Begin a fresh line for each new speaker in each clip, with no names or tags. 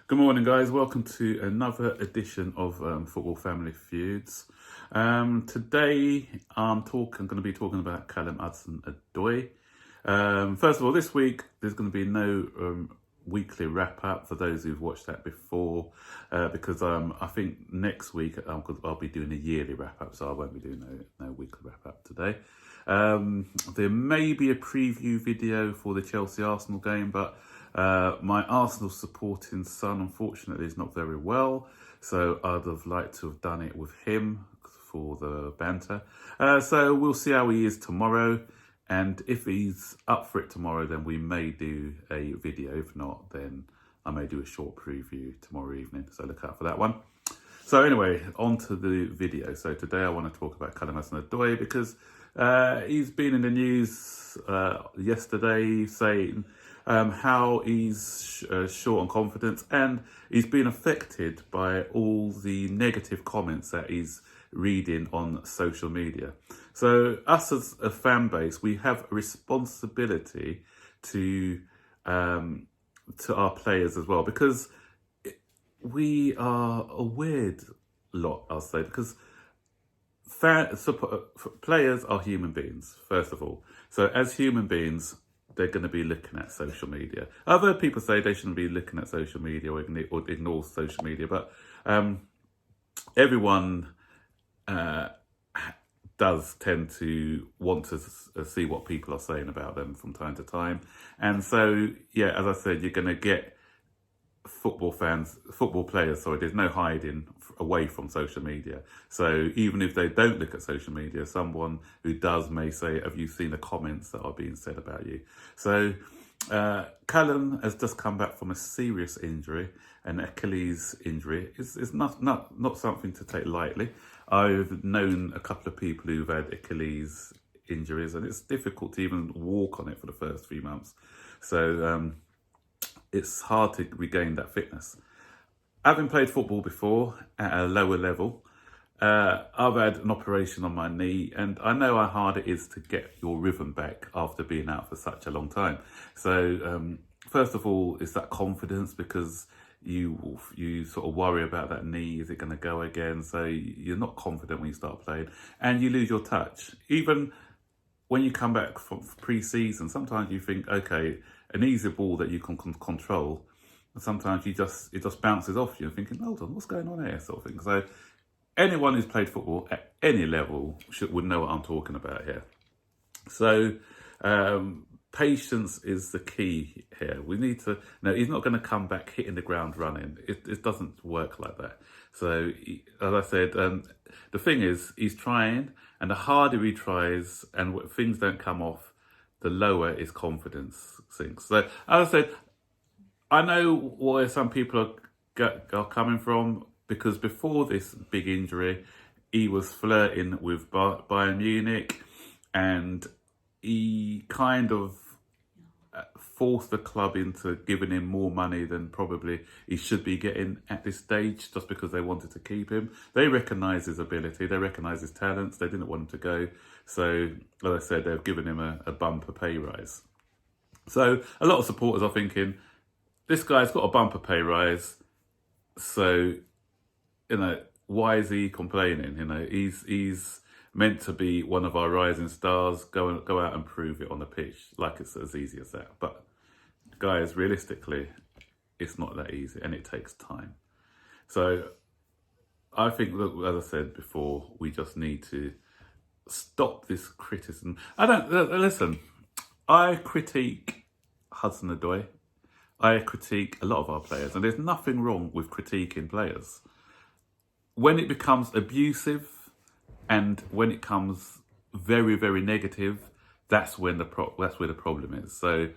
Good morning, guys. Welcome to another edition of Football Family Feuds. Today, I'm going to be talking about Callum Hudson-Odoi. First of all, this week there's going to be no weekly wrap up for those who've watched that before, because I think next week I'll be doing a yearly wrap up, so I won't be doing no weekly wrap up today. There may be a preview video for the Chelsea-Arsenal game, but my Arsenal supporting son, unfortunately, is not very well, so I'd have liked to have done it with him for the banter. So we'll see how he is tomorrow, and if he's up for it tomorrow, then we may do a video. If not, then I may do a short preview tomorrow evening, so look out for that one. So anyway, on to the video. So today I want to talk about Callum Hudson-Odoi because he's been in the news yesterday saying how he's short on confidence, and he's been affected by all the negative comments that he's reading on social media. So us as a fan base, we have a responsibility to our players as well, because we are a weird lot, I'll say, because players are human beings, first of all. So as human beings, they're going to be looking at social media. I've heard people say they shouldn't be looking at social media or ignore social media, but everyone does tend to want to see what people are saying about them from time to time. And so, yeah, as I said, you're going to get football players, sorry, there's no hiding away from social media. So even if they don't look at social media, someone who does may say, have you seen the comments that are being said about you? So Callum has just come back from a serious injury, an Achilles injury. It's not something to take lightly. I've known a couple of people who've had Achilles injuries, and it's difficult to even walk on it for the first few months. So it's hard to regain that fitness. Having played football before at a lower level, I've had an operation on my knee, and I know how hard it is to get your rhythm back after being out for such a long time. So first of all, it's that confidence, because you sort of worry about that knee. Is it going to go again? So you're not confident when you start playing, and you lose your touch. Even when you come back from pre-season, sometimes you think, okay, an easy ball that you can control, and sometimes it just bounces off you, thinking, hold on, what's going on here, sort of thing. So anyone who's played football at any level would know what I'm talking about here. So patience is the key here. We need to, no, he's not going to come back hitting the ground running. It doesn't work like that. So as I said, the thing is, he's trying, and the harder he tries and things don't come off, the lower his confidence sinks. So as I said, I know where some people are coming from, because before this big injury, he was flirting with Bayern Munich, and he kind of forced the club into giving him more money than probably he should be getting at this stage, just because they wanted to keep him. They recognise his ability, they recognise his talents, they didn't want him to go. So, like I said, they've given him a bumper pay rise. So a lot of supporters are thinking, this guy's got a bumper pay rise, so, you know, why is he complaining? You know, he's meant to be one of our rising stars. Go out and prove it on the pitch. Like, it's as easy as that. But guys, realistically, it's not that easy, and it takes time. So I think, look, as I said before, we just need to stop this criticism. Listen, I critique Hudson-Odoi. I critique a lot of our players, and there's nothing wrong with critiquing players. When it becomes abusive and when it comes very, very negative, that's where the problem is. So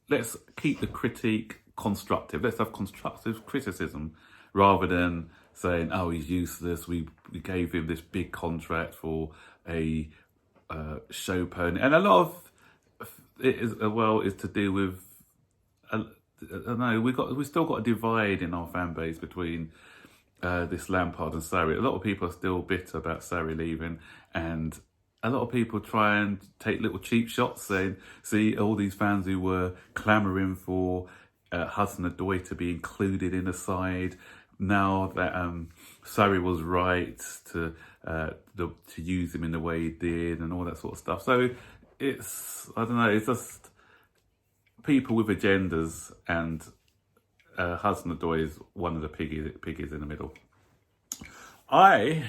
let's keep the critique constructive. Let's have constructive criticism rather than saying, oh, he's useless. We gave him this big contract for a show pony. And a lot of it is to do with, I don't know, we still got a divide in our fan base between this Lampard and Sarri. A lot of people are still bitter about Sarri leaving, and a lot of people try and take little cheap shots saying, see, all these fans who were clamouring for Hudson-Odoi to be included in the side. Now that Surrey was right to use him in the way he did and all that sort of stuff. So I don't know, it's just people with agendas, and Huson-Odoi is one of the piggies in the middle. I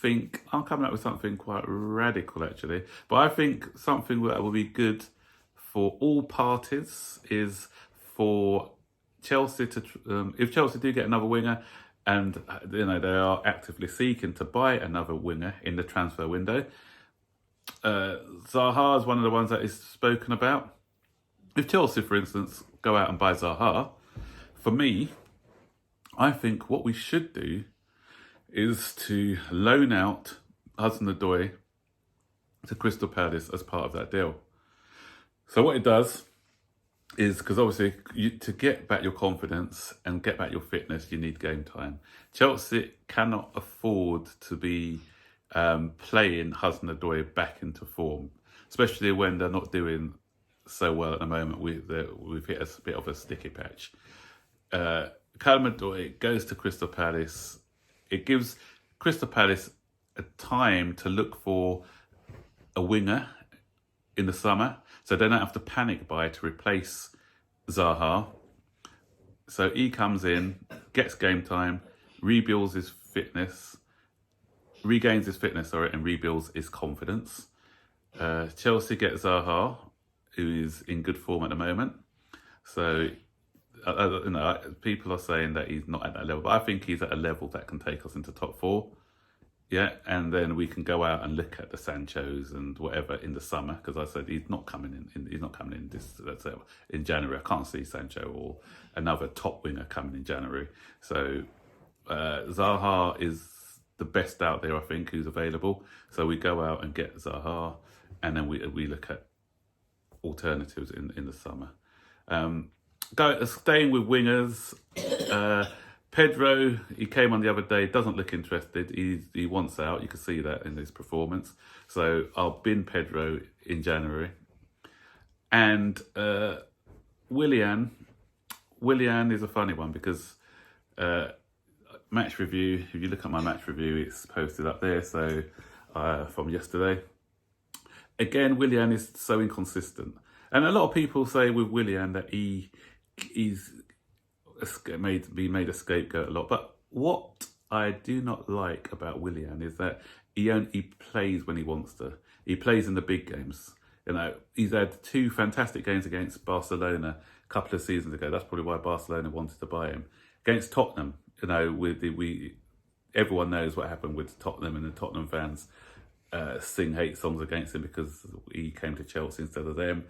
think I'm coming up with something quite radical, actually, but I think something that will be good for all parties is for Chelsea to, if Chelsea do get another winger, and they are actively seeking to buy another winger in the transfer window. Zaha is one of the ones that is spoken about. If Chelsea, for instance, go out and buy Zaha, for me, I think what we should do is to loan out Huson-Odoi to Crystal Palace as part of that deal. So what it does is, because obviously to get back your confidence and get back your fitness, you need game time. Chelsea cannot afford to be playing Huson-Odoi back into form, especially when they're not doing so well at the moment. We've hit a bit of a sticky patch. Huson-Odoi goes to Crystal Palace. It gives Crystal Palace a time to look for a winger in the summer, so they don't have to panic buy to replace Zaha. So he comes in, gets game time, regains his fitness, and rebuilds his confidence. Chelsea get Zaha, who is in good form at the moment. So people are saying that he's not at that level, but I think he's at a level that can take us into top four. Yeah, and then we can go out and look at the Sanchos and whatever in the summer, because I said he's not coming in. He's not coming in in January. I can't see Sancho or another top winger coming in January. So Zaha is the best out there, I think, who's available. So we go out and get Zaha, and then we look at alternatives in the summer. Staying with wingers. Pedro, he came on the other day, doesn't look interested. He wants out. You can see that in his performance. So I'll bin Pedro in January. And Willian is a funny one, because match review, if you look at my match review, it's posted up there. So from yesterday. Again, Willian is so inconsistent. And a lot of people say with Willian that he's been made a scapegoat a lot. But what I do not like about Willian is that he plays when he wants to. He plays in the big games. He's had 2 fantastic games against Barcelona a couple of seasons ago. That's probably why Barcelona wanted to buy him. Against Tottenham, everyone knows what happened with Tottenham, and the Tottenham fans sing hate songs against him because he came to Chelsea instead of them.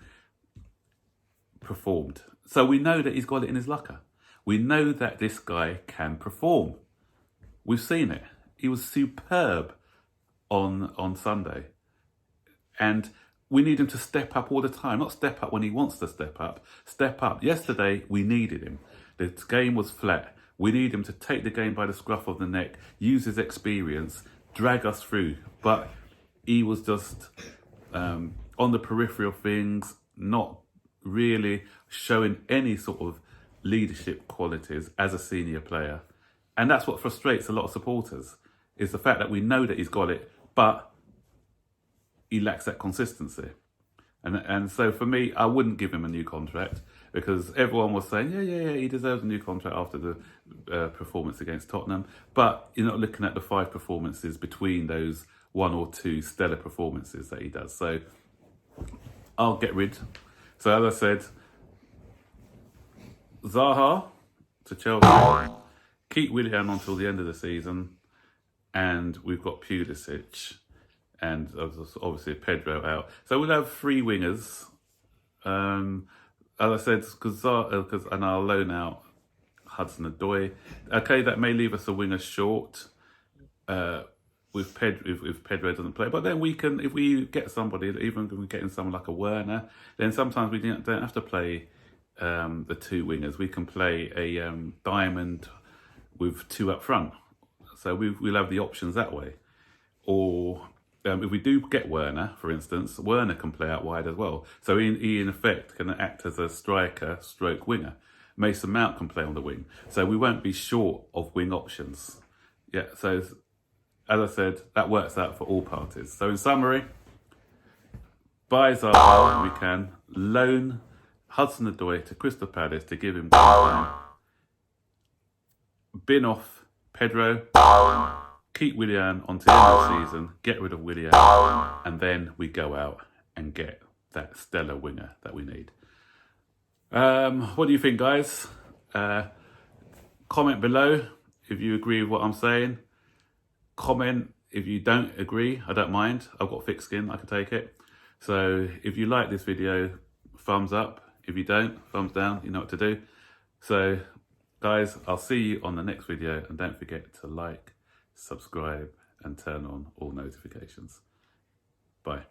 Performed. So we know that he's got it in his locker. We know that this guy can perform. We've seen it. He was superb on Sunday. And we need him to step up all the time. Not step up when he wants to step up. Step up. Yesterday, we needed him. The game was flat. We need him to take the game by the scruff of the neck, use his experience, drag us through. But he was just on the periphery of things, not really showing any sort of leadership qualities as a senior player. And that's what frustrates a lot of supporters, is the fact that we know that he's got it, but he lacks that consistency. And so for me, I wouldn't give him a new contract, because everyone was saying, yeah, he deserves a new contract after the performance against Tottenham. But you're not looking at the 5 performances between those 1 or 2 stellar performances that he does. So I'll get rid. So as I said, Zaha to Chelsea, keep Willian until the end of the season, and we've got Pulisic and obviously Pedro out. So we'll have 3 wingers. As I said, and I'll loan out Hudson-Odoi. Okay, that may leave us a winger short if Pedro doesn't play. But then we can, if we get somebody, even if we get in someone like a Werner, then sometimes we don't have to play the 2 wingers. We can play a diamond with 2 up front. So we'll have the options that way. Or if we do get Werner, for instance, Werner can play out wide as well. So he in effect can act as a striker stroke winger. Mason Mount can play on the wing. So we won't be short of wing options. Yeah, so as I said, that works out for all parties. So in summary, buy Zaha when we can, loan Hudson-Odoi to Crystal Palace to give him game time, bin off Pedro, keep Willian until the end of the season, get rid of Willian, and then we go out and get that stellar winger that we need. What do you think, guys? Comment below if you agree with what I'm saying. Comment if you don't agree. I don't mind. I've got thick skin. I can take it. So if you like this video, thumbs up. If you don't, thumbs down. You know what to do. So guys, I'll see you on the next video, and don't forget to like, subscribe and turn on all notifications. Bye.